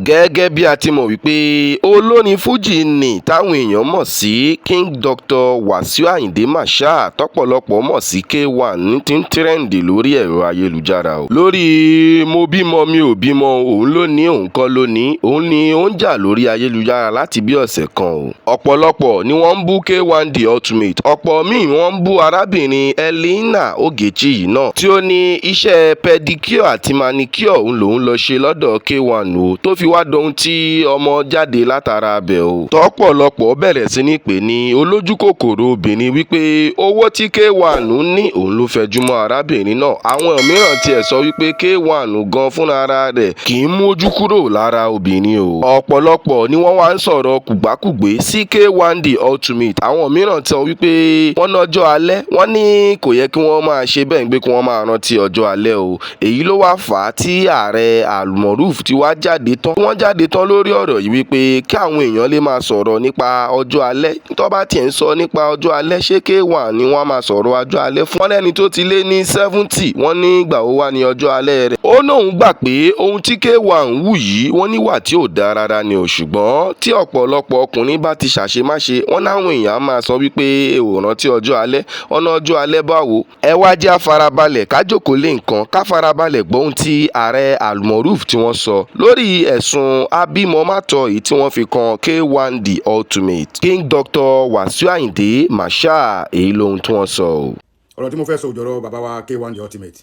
gẹ́gẹ́ bí a ti mọ̀ wípé olórin fújì ni táwọn èèyàn mọ̀ sí King Dr. Wasiu Ayinde Marshal tọ́pọ̀lọpọ̀ mọ̀ sí K1 ní ti ń tírẹ́ǹdì lórí ẹ̀rọ ayélujára o. Lórí mo bímọ mi ò bímọ òun ló ní òun kọ́ ló ní òun ni ó ń jà lórí ayélujára láti bí ọ̀sẹ̀ kan o. Ọ̀pọ̀lọpọ̀ ni wọ́n ń bú K1 The Ultimate, ọ̀pọ̀ míì wọ́n ń bú arábìnrin Elena Ogechi yìí náà tí ó ní iṣẹ́ pedicure àti manicure òun lòun lọ ṣe lọ́dọ̀ K1 o tó fi wá dohun tí ọmọ jáde látara abẹ o. Tọ́pọ̀lọpọ̀ bẹ̀rẹ̀ sí ní pè ní olójú kòkòrò obìnrin wípé owó tí K1 ní òun ló fẹjú mọ́ arábìnrin náà. Àwọn mìíràn tiẹ̀ sọ wípé K1 gan fúnra ara rẹ̀ kì í mójú kúrò lára obìnrin o. Ọ̀pọ̀lọpọ̀ ni wọ́n wá ń sọ̀rọ̀ kùgbákùgbé sí K1 The Ultimate. Àwọn mìíràn sọ wípé wọ́n lọ́jọ́ alẹ́ wọ́n ní kò yẹ kí wọ́n máa ṣe bẹ́ẹ̀ pé kí wọ́n máa rántí ọjọ́ alẹ́ o. Èyí ló wá fà á tí ààrẹ Almoruf ti wá jáde tán. Wọ́n jáde tán lórí ọ̀rọ̀ yìí wípé kí àwọn èèyàn lè máa sọ̀rọ̀ nípa ọjọ́ alẹ́. Tó bá tiẹ̀ ń sọ nípa ọjọ́ alẹ́ ṣé K1 ni wọ́n máa sọ̀rọ̀ ọjọ́ alẹ́ fún. Wọ́n lẹ́ni tó ti lé ní 70 wọ́n ní ìgbà ó wá ní ọjọ́ alẹ́ rẹ̀. Ó lóun gbà pé ohun tí K1 wù yìí wọ́n níwà tí ò dáa rárá ni o, ṣùgbọ́n tí ọ̀pọ̀lọpọ̀ ọkùnrin bá ti ṣàṣemáṣe wọ́n láwọn èèyàn máa sọ wípé ò rántí ọjọ́ alẹ́. Ọ̀nà ọjọ́ alẹ́ báwo? Ẹ wá jẹ́ àfarabalẹ̀ ká jókòó lé nǹkan ká farabalẹ̀ gbọ́ ohun tí ààrẹ Almoruf tí wọ́n sọ lórí ẹ̀sùn abímọ́mátọ̀ yìí tí wọ́n fi kan K1 The Ultimate. King Dr. Wasiu Ayinde Marshal èyí lohun tí wọ́n sọ o. Ọ̀rọ̀ tí mo fẹ́ sọ òjòrò bàbá wa K1 The Ultimate,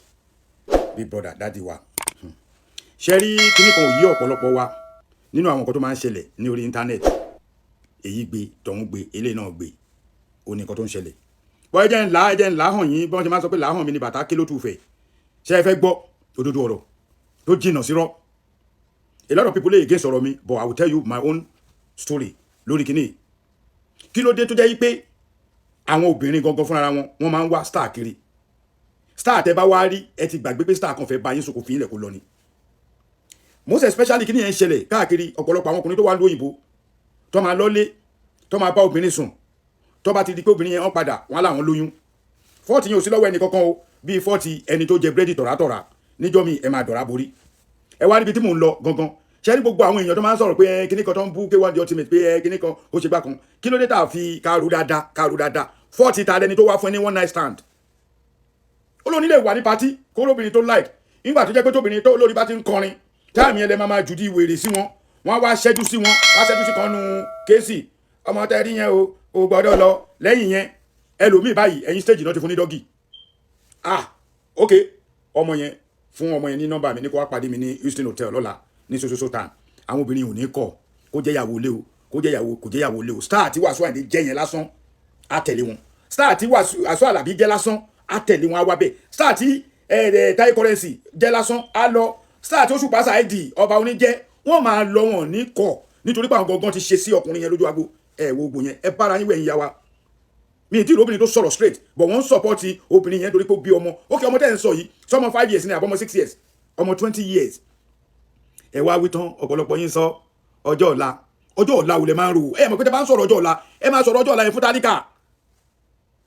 big brother daddy wa. Ṣé rí kíní kan ò yí ọ̀pọ̀lọpọ̀ wa nínú àwọn nǹkan tó máa ń ṣẹlẹ̀ ní orí íńtánẹ́ẹ̀tì. Èyí gbé tọ̀hún gbé eléyìí náà gbé ó ní nǹkan tó ń ṣẹlẹ̀. Bọ́ ẹ jẹ́ ńlá hàn yín bí wọ́n ti máa ń sọ pé làhàn mi ni bàtà ké ló tù fẹ̀. Ṣé ẹ fẹ́ gbọ́ òdodo ọ̀rọ̀ tó jìnnà sírọ́? A lot of people lay against ọ̀rọ̀ mi, but I will tell you my own story lórí kíní. Kí ló dé tó jẹ́ pé àwọn obìnrin gangan fúnra wọn máa ń wá star kiri. Star tẹ́ bá wá rí ẹ ti gbàgbé pé star kan fẹ́ bá yín sòkò fi ilẹ̀ kó lọ ni. Most especially kíní yẹn ń ṣẹlẹ̀ káàkiri ọ̀pọ̀lọpọ̀ àwọn ọkùnrin tó wà lóyìnbó tó máa lọ́lé tó máa bá obìnrin sùn tó bá ti di pé obìnrin yẹn wọ́n padà wọ́n láwọn lóyún. Fọ́ọ̀tì yẹn ò sí lọ́wọ́ ẹnì kankan o bíi fọ́ọ̀tì ẹni tó jẹ búrẹ́dì tọ̀rátọ̀rá níjọ́ mi ẹ máa dọ̀rá borí. Ẹ wá níbi tí mò ń lọ gangan ṣe ní gbogbo àwọn èèyàn tó máa ń sọ̀rọ̀ pé kíní kan tó ń bú K1 The Ultimate pé kíní kan ó ṣe gbá kan kí ló dé tá a fi káàrú dáadáa fọ́ọ̀tì ta lẹni tó wá fún ẹ ní one night stand. Olórin lè wà ní patí kó lóbìnrin tó like nígbà tó jẹ́ pé tóbìnrin tó lórí bá ti ń kọrin táàmì ẹ lẹ máa jù di wèrè sí wọn wọn wá ṣẹ́jú sí wọn wá ṣẹ́jú sí kan nu kéésì ọmọ tẹ́ rí yẹn o gbọ́dọ̀ lọ lẹ́yìn yẹn ẹlòmíì báyìí ẹ̀yìn stage náà ti fún ní dọ́gì. Ok ọmọ yẹn fún ọmọ yẹn ní nọ́mbà mi ní kó wá pàdé mi ní Houston Hotel lọ́la ní sososo time. Àwọn obìnrin ò ní kọ̀ kó jẹ́ ìyàwó lé o kó jẹ́ ìyàwó lé o. Star tí Wasiu Ayinde jẹ́ yẹn lásán á tẹ̀lé wọn. Star tí Wasiu Alabi jẹ́ lásán á tẹ̀lé wọn á wá bẹ́ẹ̀. Star tí Taye Currency jẹ́ lásán á lọ. Star tí Òṣùpá Saheed ọba oníjẹ́ wọ́n máa lọ wọn ní kọ̀ nítorí pé àwọn gangan ti ṣe sí ọkùnrin yẹn lójú agbo. Ẹ wo gbò yẹn ẹ bára yín wẹ̀yìn yá wa. Mi ti obìnrin tó sọ̀rọ̀ straight but wọ́n support obìnrin yẹn torí pé ó bí ọmọ. Okay ọmọ tẹ́ ń sọ yìí sọmọ 5 years ni àbọ̀mọ 6 years ọmọ 20 years. Ẹ wá wí tán ọ̀pọ̀lọpọ̀ yín sọ ọjọ́ ọ̀la wo lẹ máa ń rò ẹ mọ̀ pé tẹ́ bá ń sọ̀rọ̀ ọjọ́ ọ̀la ẹ máa sọ̀rọ̀ ọjọ́ ọ̀la yẹn fún tálíkà.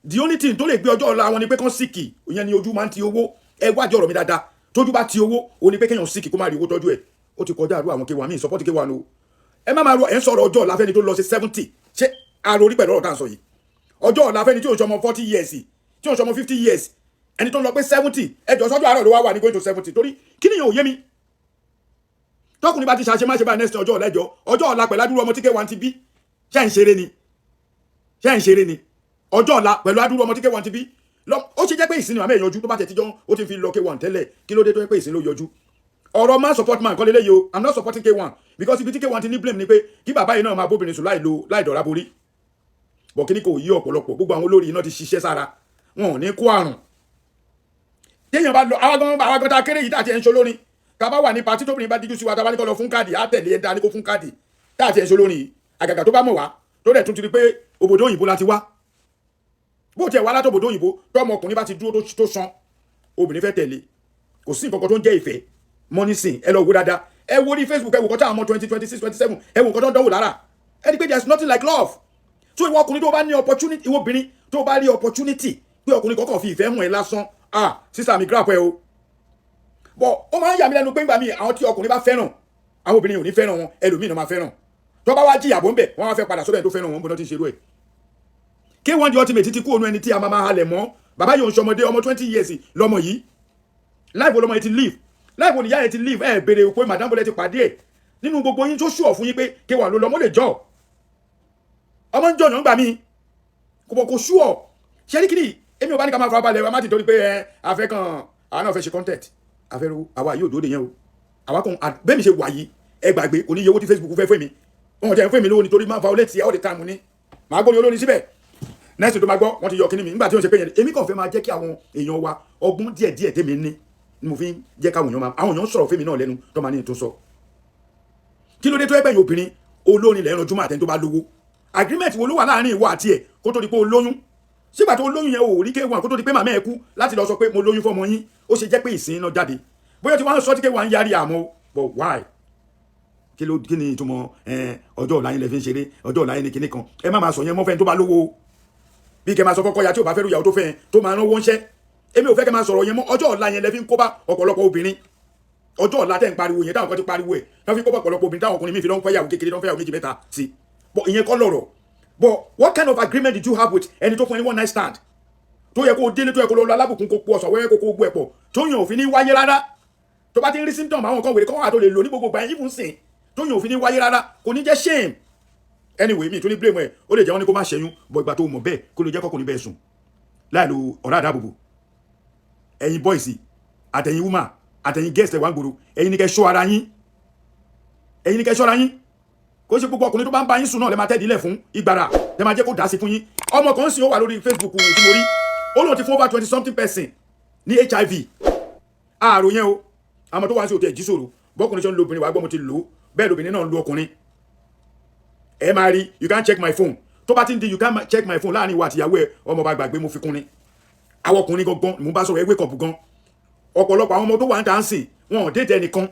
The only thing tó lè gbé ọjọ́ ọ̀la wọn ni pé kán síkì ìyẹn ni ojú máa ń ti owó. Ẹ wájú ọ̀rọ̀ mi dáadáa tójú bá ti owó ó ní pé kéèyàn síkì kó má rí owó tọ́jú ẹ̀ ó ti kọjá àdúrà àwọn K1 mi support K1 o. Ẹ má máa ro ẹ̀ ń sọ̀rọ̀ ọjọ́ ọ̀la fẹ́ni tó lọ sí 70 ṣé àròrí pẹ̀lú ọ̀rọ̀ tá à ń sọ yìí. Ọjọ́ ọ̀la fẹ́ni tí ò ń ṣọmọ 40 years tí ò ń ṣọmọ 50 years ẹni tó ń lọ pé 70 ẹjọ́ sọ́jọ́ àárọ̀ ló wà ní going to 70 torí kí nìyẹn ò yé mi. Tọkùnrin bá ti ṣàṣe má ṣe báyìí next ọjọ́ ọ̀la ẹjọ́ ọjọ́ ọ̀la pẹ̀lú adúrú ọmọ tí K1 ti bí ṣé ń ṣeré ni ọjọ́ ọ̀la pẹ̀lú adúrú ọmọ tí K1 ti bí ó ṣe jẹ́ pé ìsìn ni màmá ẹ̀ yọjú tó bá tẹ̀ tíjọ́ ó ti fi lọ K1 tẹ́lẹ̀ kí ló dé tó yẹ pé ìsìn ló yọjú. Ọ̀rọ̀ man support man kọ́ lélẹ́yìí o I'm not supporting K1 because ibi tí K1 ti ní blame ni pé kí bàbá yìí náà máa bóbìnrin sùn láì dọ̀ra borí. Bọ̀ kíní kò yí ọ̀pọ̀lọpọ̀ gbogbo àwọn olórí iná ti ṣiṣẹ́ sára wọn ò ní kó àrùn. Téèyàn bá lọ àwọn gan ta kéré yìí tàti ẹ̀ ń ṣolórin ká bá wà ní pàtí tóbìnrin bá díjú sí wa tá bá ní kó lọ fún káàdì á tẹ̀lé ẹ̀dá ní kó fún káàdì tàti ẹ̀ ń ṣolórin àgàgà tó bá mọ̀ wá tó dẹ̀ tún ti rí pé òbòdó òyìnbó láti wá bó tiẹ̀ wá látòbòdó òyìnbó tọ́mọ ọkùnrin bá ti dúró tó san obìnrin fẹ́ tẹ̀lé kò sí nǹkan kan tó ń jẹ́ ìfẹ́ mọ́nísìn ẹ lọ wo dáadáa ẹ wo ní Facebook ẹ wò kọ́tà àwọn 20 26 27 ẹ wò kọ́tà ń dánwò lára ẹ ní pé there is nothing like love. So ìwọ ọkùnrin tó bá ní opportunity ìwọ obìnrin tó bá rí opportunity pé ọkùnrin kọ́kọ́ fi ìfẹ́ hàn ẹ́ lásán sísá mi grab ẹ o. But ó máa ń yà mí lẹ́nu pé ńgbà míì àwọn tí ọkùnrin bá fẹ́ràn àwọn obìnrin ò ní fẹ́ràn wọn ẹlòmíì náà máa fẹ́ràn tó bá wá jìyà bó ń bẹ̀ wọ́n wá fẹ́ padà sọ́dọ̀ ẹni tó fẹ́ràn wọn bó náà ti ṣerú ẹ̀. K1 The Ultimate ti kú òun ẹni tí a máa halẹ̀ mọ́ bàbá yóò ń ṣọmọdé ọmọ 20 years lọmọ yìí life wo lọmọ yìí ti live life wo nìyá yẹn ti live ẹ béèrè pé madam bọ́lẹ̀ ti pàdé ẹ̀ nínú gbogbo yín tó ṣùọ̀ fún yín pé K1 ló lọ́mọ lè jọ ọmọ ń jọ̀nà ń gbà mí kò ṣùọ̀ ṣe ní kiri èmi ò bá ní ká máa fara balẹ̀ wa má ti torí pé afẹ́ kan àwọn náà fẹ́ ṣe content afẹ́rú àwa yóò dúró de yẹn o àwa kan bẹ́ẹ̀ mi ṣe wà yìí ẹ gbàgbé kò ní iye owó tí Facebook fẹ́ fún mi wọn jẹ́ fún mi lówó nítorí máa violate all the time ní màá gbóni olórin síbẹ̀ next tó máa gbọ́ wọ́n ti yọ kíní mi nígbà tí wọ́n ṣe pé yẹn èmi kàn fẹ́ máa jẹ́ kí àwọn èèyàn wa ọgbọ́n díẹ̀díẹ̀ tèmi ní ni mo fi ń jẹ́ káwọn èèyàn máa àwọn èèyàn sọ̀rọ̀ fẹ́mi náà lẹ́nu tó máa ní ètò sọ kí ló dé tó ẹgbẹ́ yìí obìnrin olórin lẹ́ran jùmọ̀ àtẹni tó bá lówó agreement wo ló wà láàrin ìwọ àti ẹ̀ kó tó di pé o lóyún sígbà tó lóyún yẹn ò rí K1 kó tó di pé màmá ẹ̀ kú láti lọ sọ pé mo lóyún fọmọ yín ó ṣe jẹ́ pé ìsìn náà jáde bóyá tí wọ́n sọ tí K1 yarí àmọ́ but why kí ni ìtumọ̀ ọjọ́ ọ̀la yín lẹ fi ń ṣeré ọjọ́ ọ̀la yín ní kinní kan ẹ má máa sọ yẹn mọ́ fẹ́ni tó bá lówó bí kẹ́ máa sọ fọ́kọ́ ya tí ò bá fẹ́ ru ìyàwó tó fẹ́ tó máa ránwó ńṣẹ́ èmi ò fẹ́ kẹ́ máa sọ̀rọ̀ yẹn mọ́ ọjọ́ ọ̀la yẹn lẹ fi ń kó bá ọ̀pọ̀lọpọ̀ obìnrin ọjọ́ ọ̀la tẹ́ ń pariwo yẹn táwọn kan ti pariwo ẹ̀ lọ́ fi kó bá ọ̀pọ̀lọpọ̀ obìnrin táwọn ọkùnrin mi fi lọ́n fẹ́ yàwó kékeré lọ́n fẹ́ yàwó méjì mẹ́ta sí but ìyẹn kọ́ lọ̀rọ̀ but what kind of agreement did you have with ẹni tó fún ẹni one night stand tó yẹ kó o délé tó yẹ kó lọ alábùkún kó po ọ̀sán wẹ́rẹ́ kó kó gbó ẹ̀ pọ̀ tó yàn òfin ní wáyé rárá tó bá ti ń rí symptom àwọn kan wèrè kọ́ wà tó lè lò ní gbogbo gbà yín fún sìn tó yàn òfin ní wáyé rárá kò ní jẹ́ shame anyway mi tún ní blame ẹ̀ ó lè jẹ́ wọn ní kó má ṣẹ́yún bọ̀ ìgbà tó mọ̀ bẹ́ẹ̀ kó lè jẹ́ kọ́kùnrin bẹ́ẹ̀ sùn láì lo ọ̀rá àdáàbòbò ẹ̀yin boys àtẹ̀yin woman àtẹ̀yin guest ẹ̀ wá ń gbòòrò ẹ̀yin ní kẹ́ ṣọ́ ara yín ẹ̀yin ní kẹ́ ṣọ́ ara yín kó ṣe gbogbo ọkùnrin tó bá ń bá yín sùn náà lè máa tẹ́ẹ̀dì ilẹ̀ fún ìgbàrà lè máa jẹ́ kó dá sí fún yín ọmọ kan sì ó wà lórí Facebook tí mo rí ó lóun ti fún over 20 something person ní HIV ààrò yẹn o àmọ́ tó wá sí òtí ẹ̀jí sòrò bọ́kùnrin ṣe ń lo obìnrin wàá gbọ́ mo ti lò ó bẹ́ẹ̀ lóbìnrin náà ń lo ọkùnrin ẹ máa rí you can check my phone tó bá ti ń di you can check my phone láàrin ìwà àtìyàwó ẹ ọmọ bá gbàgbé mo fi kún ni àwọn ọkùnrin gangan mo bá sọ̀rọ̀ ẹ wake up gan ọ̀pọ̀lọpọ̀ àwọn ọmọ tó wà ń tà ń sìn wọn ò déédéé nìkan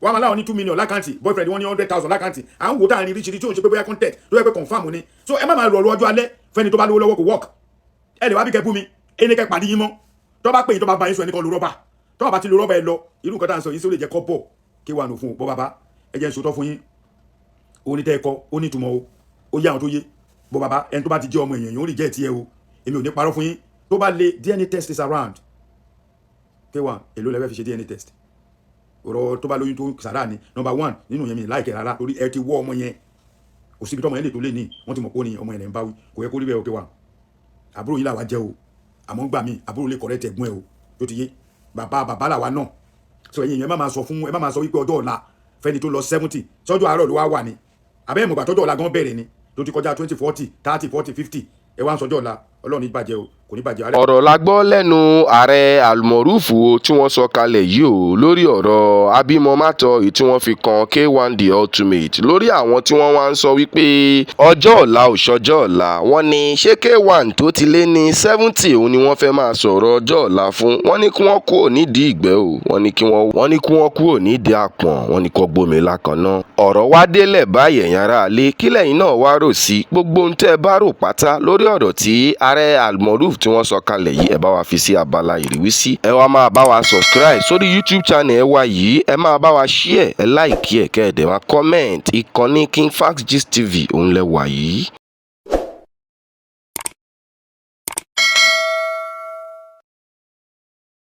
wọ́n máa láwọn ní 2 million lákàntì boyfriend wọn ní 100,000 lákàntì à ń wò tá à ń rí ríṣiríṣi tí òun ṣe pé bóyá content tó yẹ pé confam ni so ẹ má máa rọ̀rọ̀ ọjọ́ alẹ́ fẹ́ni tó bá lówó lọ́wọ́ kò work ẹ lè wá bí kẹ́ bú mi ẹni kẹ́ pàdé yín mọ́ tó bá pè yín tó bá bá yín sọ ẹni kan lo rọ́bà tó bá ti lo rọ́bà ẹ lọ irú nǹkan tá à ń sọ yín sí ó lè jẹ́ kọ́ bọ̀ K1 ò fún un bọ́ bàbá ẹ jẹ́ ìṣòtọ́ fún yín ó ní tẹ́ ẹ kọ́ ó ní ìtumọ̀ o ó yá àwọn tó yé bọ́ bàbá ẹni tó bá ti jẹ́ ọmọ èèyàn yóò rí jẹ́ tiẹ̀ o èmi ò ní parọ́ fún yín tó bá lè DNA test is around K1 èló lẹ fẹ́ fi ṣe DNA test ọ̀rọ̀ tó bá lóyún tó sàrà ni number 1 nínú yẹn mi láìkẹ́ rárá torí ẹ ti wọ́ ọmọ yẹn kò síbi tọ́mọ yẹn lè tó lé ní wọ́n ti mọ̀ pé ó ní ọmọ yẹn lè ń báwí kò yẹ kó rí bẹ́ẹ̀ o K1 àbúrò yìí làwa jẹ́ o àmọ́ gbà mí àbúrò lè correct ẹ̀gbọ́n ẹ o tó ti yé bàbá làwa náà so ẹ̀yin yẹn má máa sọ fún ẹ má máa sọ wípé ọjọ́ ọ̀la fẹ́ni tó lọ 70 sọ́jọ́ àárọ̀ ló wá wà ní abẹ́ ìmọ̀gbà tọ́jọ́ ọ̀la gan bẹ̀rẹ̀ ni tó ti kọjá 20 40 30 40 50 ẹ wá ń sọjọ́ ọ̀la ọlọ́run ní bàjẹ́ o kò ní bàjẹ́. ọ̀rọ̀ la gbọ́ lẹ́nu ààrẹ almoruf tí wọ́n sọ kalẹ̀ yìí o lórí ọ̀rọ̀ abímọmátọ èyí tí wọ́n fi kan K1 The Ultimate lórí àwọn tí wọ́n wá ń sọ wípé ọjọ́ ọ̀la ò ṣọjọ́ ọ̀la wọ́n ní ṣé K1 tó ti lé ní 70 òun ni wọ́n fẹ́ máa sọ̀rọ̀ ọjọ́ ọ̀la fún wọ́n ní kí wọ́n kúrò nídìí ìgbẹ́ o wọ́n ní kí wọ́n kúrò nídìí àpọ̀n wọ́n ní kó gbomi lákanná ọ̀rọ̀ wá délẹ̀ báyìí ẹ̀yin ará ilé kílẹ̀ yín náà wá rò sí gbogbo ohun tẹ́ ẹ bá rò pátá lórí ọ̀rọ̀ tí ààrẹ almoruf tí wọ́n sọ kalẹ̀ yìí ẹ bá wa fi sí abala ìrísí ẹ wá máa bá wa subscribe sórí YouTube channel ẹ wá yìí ẹ máa bá wa share ẹ like ẹ kẹ́ ẹ dẹ̀ máa comment ìkànnì Kingfax Gist TV òun lẹ wà yìí.